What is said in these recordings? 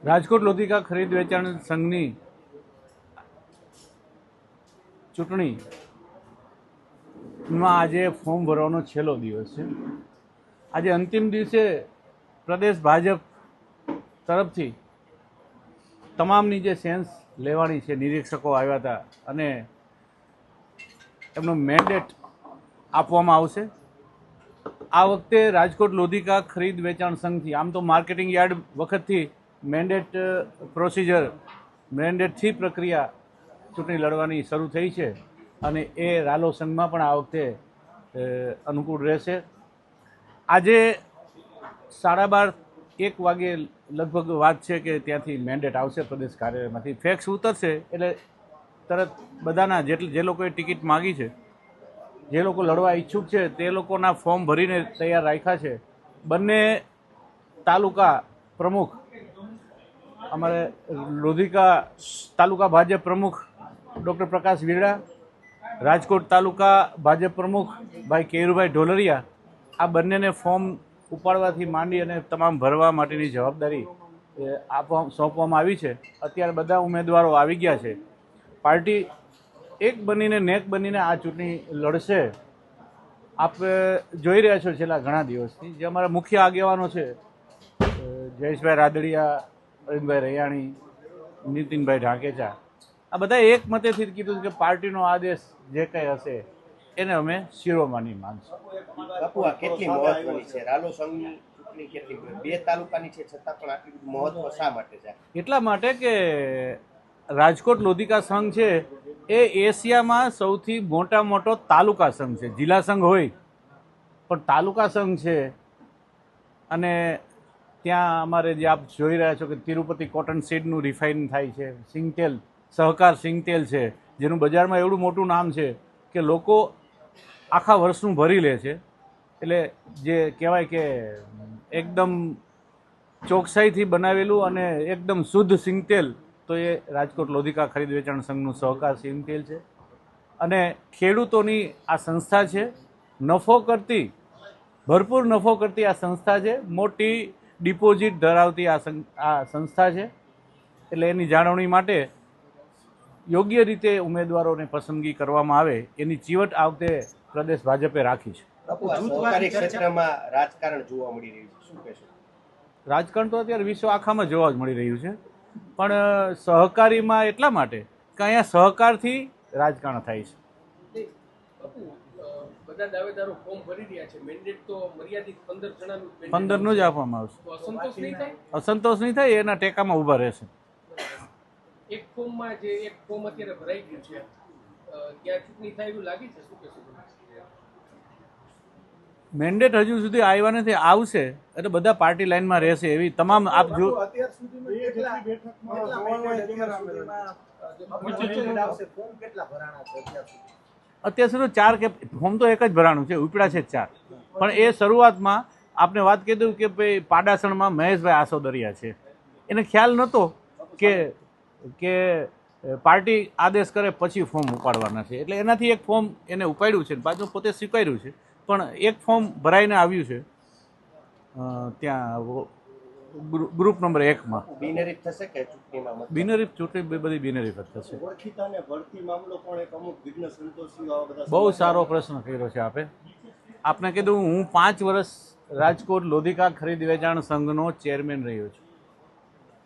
રાજકોટ લોધિકા ખરીદ વેચાણ સંઘની ચૂંટણીમાં આજે ફોર્મ ભરવાનો છેલ્લો દિવસ છે. આજે અંતિમ દિવસે પ્રદેશ ભાજપ તરફથી તમામની જે સેન્સ લેવાની છે, નિરીક્ષકો આવ્યા હતા અને એમનો મેન્ડેટ આપવામાં આવશે. આ વખતે રાજકોટ લોધિકા ખરીદ વેચાણ સંઘથી, આમ તો માર્કેટિંગ યાર્ડ વખતથી મેન્ડેટ પ્રોસિજર, મેન્ડેટથી પ્રક્રિયા ચૂંટણી લડવાની શરૂ થઈ છે અને એ રાલો સંઘમાં પણ આ વખતે અનુકૂળ રહેશે. આજે 12:30-1 વાગે લગભગ વાત છે કે ત્યાંથી મેન્ડેટ આવશે પ્રદેશ કાર્યાલયમાંથી. ફેક્સ ઉતરશે એટલે તરત બધાના જે લોકોએ ટિકિટ માગી છે, જે લોકો લડવા ઈચ્છુક છે, તે લોકોના ફોર્મ ભરીને તૈયાર રાખ્યા છે. બંને તાલુકા પ્રમુખ, અમારે લોધિકા તાલુકા ભાજપ પ્રમુખ ડૉક્ટર પ્રકાશ વીરડા, રાજકોટ તાલુકા ભાજપ પ્રમુખ ભાઈ કેયુરભાઈ ઢોલરિયા, આ બંનેને ફોર્મ ઉપાડવાથી માંડી અને તમામ ભરવા માટેની જવાબદારી સોંપવામાં આવી છે. અત્યારે બધા ઉમેદવારો આવી ગયા છે. પાર્ટી એક બનીને નેક બનીને આ ચૂંટણી લડશે. આપ જોઈ રહ્યા છો છેલ્લા ઘણા દિવસથી જે અમારા મુખ્ય આગેવાનો છે, જયેશભાઈ રાદડિયા, અરવિંદભાઈ રૈયાણી, નીતિનભાઈ ઢાકેચા, આ બધા એક મતેથી કીધું કે પાર્ટીનો આદેશ જે કંઈ હશે એને અમે શિરોમાની માનશું. બાપુ, આ કેટલી મહત્વની છે? રાલો સંઘની ચૂંટણી કેટલી, 2 તાલુકાની છે છતાં પણ આટલું મહત્વ શા માટે છે? એટલા માટે કે રાજકોટ લોધિકા સંઘ છે એ એશિયામાં સૌથી મોટો તાલુકા સંઘ છે. જિલ્લા સંઘ હોય પણ તાલુકા સંઘ છે. અને ત્યાં અમારે જે આપ જોઈ રહ્યા છો કે તિરુપતિ કોટન સીડનું રિફાઇન થાય છે, સિંગતેલ, સહકાર સિંગતેલ છે, જેનું બજારમાં એવડું મોટું નામ છે કે લોકો આખા વર્ષનું ભરી લે છે. એટલે જે કહેવાય કે એકદમ ચોકસાઈથી બનાવેલું અને એકદમ શુદ્ધ સિંગતેલ તો એ રાજકોટ લોધિકા ખરીદ વેચાણ સંઘનું સહકાર સિંગતેલ છે. અને ખેડૂતોની આ સંસ્થા છે, ભરપૂર નફો કરતી આ સંસ્થા છે, મોટી ડિપોઝિટ ધરાવતી આ સંસ્થા છે. એટલે એની જાળવણી માટે યોગ્ય રીતે ઉમેદવારોને પસંદગી કરવામાં આવે એની ચીવટ આ વખતે પ્રદેશ ભાજપે રાખી છે. સહકારી ક્ષેત્રમાં રાજકારણ જોવા મળી રહ્યું છે, શું કહેશો? રાજકારણ તો અત્યારે વિશ્વ આખામાં જોવા જ મળી રહ્યું છે, પણ સહકારીમાં એટલા માટે કે અહીંયા સહકારથી રાજકારણ થાય છે. બધા દાવેદારો ફોર્મ ભરી રહ્યા છે, મેન્ડેટ તો મર્યાદિત 15 જણાનું 15નું જ આપવામાં આવશે. અસંતોષ નહીં થાય? અસંતોષ નહીં થાય, એના ટેકામાં ઊભા રહેશે. એક ફોર્મમાં જે એક ફોર્મ અત્યારે ભરાઈ ગયું છે, ત્યાં ચૂંટણી થાય એવું લાગે છે, શું કહેશો? મેન્ડેટ હજુ સુધી આવ્યા નથી, આવશે એટલે બધા પાર્ટી લાઈનમાં રહેશે એવી તમામ આપ જો અત્યાર સુધી 4 કે ફોર્મ તો એક જ ભરાણું છે, ઉપડ્યા છે 4. પણ એ શરૂઆતમાં આપને વાત કીધું કે ભાઈ પાડાસણમાં મહેશભાઈ આસોદરિયા છે, એને ખ્યાલ નહોતો કે પાર્ટી આદેશ કરે પછી ફોર્મ ઉપાડવાના છે. એટલે એનાથી એક ફોર્મ એને ઉપાડ્યું છે, પાછું પોતે સ્વીકાર્યું છે. પણ એક ફોર્મ ભરાઈને આવ્યું છે ત્યાં ગ્રુપ નંબર 1માં. બિનહરીફ થશે કે ચૂંટણીમાં? બિનહરીફ ચૂંટણી બધી બિનહરીફ જ થશે. ઓળખીતા અને ભરતી મામલો પણ એક અમુક વિઘ્ન સંતોષી બધા. બહુ સારો પ્રશ્ન કર્યો છે આપે. આપને કીધું હું 5 વર્ષ રાજકોટ લોધિકા ખરીદ વેચાણ સંઘનો ચેરમેન રહ્યો છું.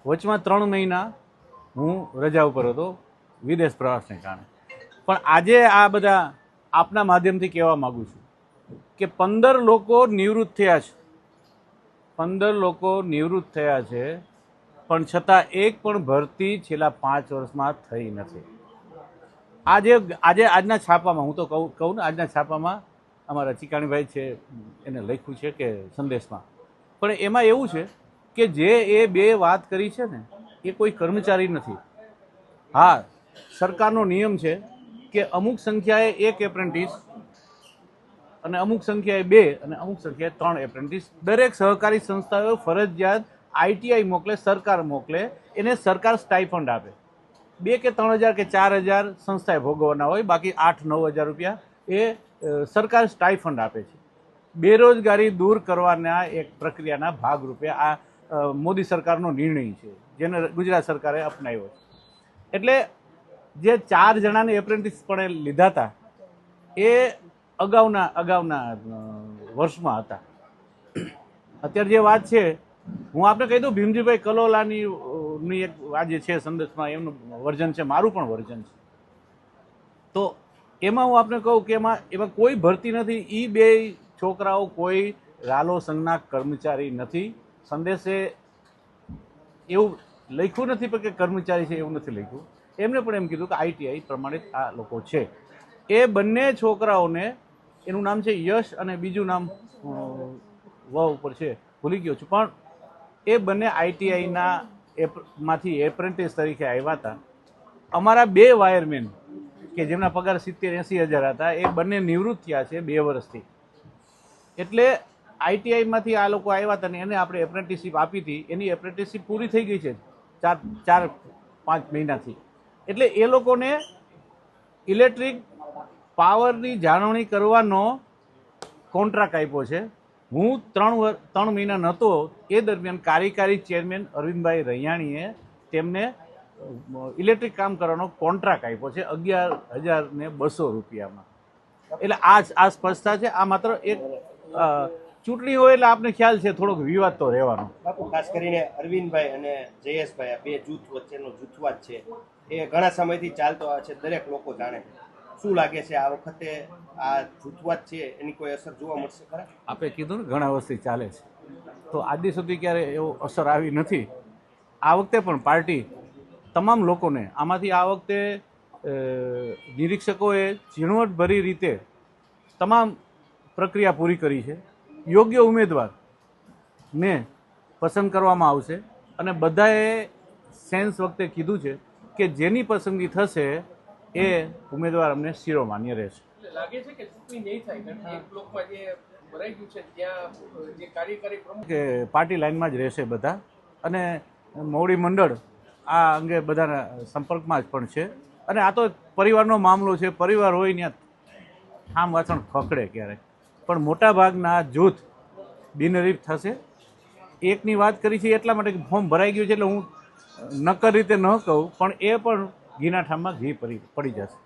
વચમાં 3 મહિના હું રજા ઉપર હતો વિદેશ પ્રવાસને કારણે. પણ આજે આ બધા આપના માધ્યમથી કહેવા માગું છું કે 15 લોકો નિવૃત્ત થયા છે. 15 લોકો નિવૃત્ત થયા છે, પણ છતાં એક પણ ભરતી છેલ્લા 5 વર્ષમાં થઈ નથી. આજના છાપામાં હું તો કહું ને, આજના છાપામાં અમારા ચીકાણીભાઈ છે એને લખ્યું છે કે સંદેશમાં, પણ એમાં એવું છે કે જે એ 2 વાત કરી છે ને એ કોઈ કર્મચારી નથી. હા, સરકારનો નિયમ છે કે અમુક સંખ્યાએ 1 એપ્રેન્ટિસ અને અમુક સંખ્યાએ 2 અને અમુક સંખ્યાએ 3 એપ્રેન્ટિસ દરેક સહકારી સંસ્થાઓ ફરજિયાત ITI મોકલે, સરકાર મોકલે, એને સરકાર સ્ટાઇફંડ આપે. 2 કે 3 હજાર કે 4 હજાર સંસ્થાએ ભોગવવાના હોય, બાકી 8-9 હજાર રૂપિયા એ સરકાર સ્ટાઇફંડ આપે છે. બેરોજગારી દૂર કરવાના એક પ્રક્રિયાના ભાગરૂપે આ મોદી સરકારનો નિર્ણય છે. જેને ગુજરાત સરકારે અપનાવ્યો. એટલે જે 4 જણાને એપ્રેન્ટિસ પણ લીધા હતા એ અગાઉના વર્ષમાં હતા. અત્યારે જે વાત છે, હું આપને કહી દઉં, ભીમજીભાઈ કલોલાની એક આ જે છે સંદેશમાં એમનું વર્ઝન છે, મારું પણ વર્ઝન છે. તો એમાં હું આપને કહું કે એમાં કોઈ ભરતી નથી. એ 2 છોકરાઓ કોઈ રાલો સંઘના કર્મચારી નથી. સંદેશે એવું લખ્યું નથી પણ કે કર્મચારી છે એવું નથી લખ્યું. એમને પણ એમ કીધું કે ITI પ્રમાણિત આ લોકો છે. એ બંને છોકરાઓને, એનું નામ છે યશ અને બીજું નામ વ ઉપર છે, ભૂલી ગયો છું, પણ એ બંને ITIના માંથી એપ્રેન્ટિસ તરીકે આવ્યા હતા. અમારા 2 વાયરમેન કે જેમના પગાર 70-80 હજાર હતા એ બંને નિવૃત્ત થયા છે 2 વર્ષથી. એટલે ITIમાંથી આ લોકો આવ્યા હતા ને એને આપણે એપ્રેન્ટિસશીપ આપી હતી. એની એપ્રેન્ટિસશીપ પૂરી થઈ ગઈ છે 4-5 મહિનાથી. એટલે એ લોકોને ઇલેક્ટ્રિક પાવરની જાળવણી કરવાનો કોન્ટ્રાક્ટ આપ્યો છે. હું 3 મહિના નહોતો એ દરમિયાન કાર્યકારી ચેરમેન અરવિંદભાઈ રૈયાણીએ તેમને ઇલેક્ટ્રિક કામ કરવાનો કોન્ટ્રાક્ટ આપ્યો છે 11,200 રૂપિયામાં. એટલે આ સ્પષ્ટતા છે. આ માત્ર એક ચૂંટણી હોય એટલે આપને ખ્યાલ છે થોડોક વિવાદ તો રહેવાનો. બાપુ, ખાસ કરીને અરવિંદભાઈ અને જયેશભાઈ, આ 2 જૂથ વચ્ચેનો જૂથવાદ છે એ ઘણા સમયથી ચાલતો આવે છે, દરેક લોકો જાણે છે. શું લાગે છે આ વખતે આ જૂથવાદ છે એની કોઈ અસર જોવા મળશે ખરા? આપે કીધું ને ઘણા વર્ષથી ચાલે છે, તો આજ દી સુધી ક્યારે એવો અસર આવી નથી. આ વખતે પણ પાર્ટી તમામ લોકોને આમાંથી આ વખતે નિરીક્ષકોએ ઝીણવટભરી રીતે તમામ પ્રક્રિયા પૂરી કરી છે. યોગ્ય ઉમેદવારને પસંદ કરવામાં આવશે અને બધાએ સેન્સ વખતે કીધું છે કે જેની પસંદગી થશે એ ઉમેદવાર અમને શિરોમાન્ય રહેશે. એટલે લાગે છે કે ચૂંટણી નહીં થાય, કારણ કે એક બ્લોકમાં જે ભરાઈ ગયું છે ત્યાં જે કાર્યકારી પ્રમુખ કે પાર્ટી લાઇનમાં જ રહેશે બધા, અને મોવડી મંડળ આ અંગે બધાના સંપર્કમાં જ પણ છે. અને આ તો પરિવારનો મામલો છે. પરિવાર હોય ત્યાં આમ વાસણ ખખડે ક્યારેક, પણ મોટાભાગના જૂથ બિનહરીફ થશે. એકની વાત કરી છે એટલા માટે કે ફોર્મ ભરાઈ ગયું છે એટલે હું નક્કર રીતે ન કહું, પણ એ પણ ઘીના ઠામમાં ઘી પડી જશે.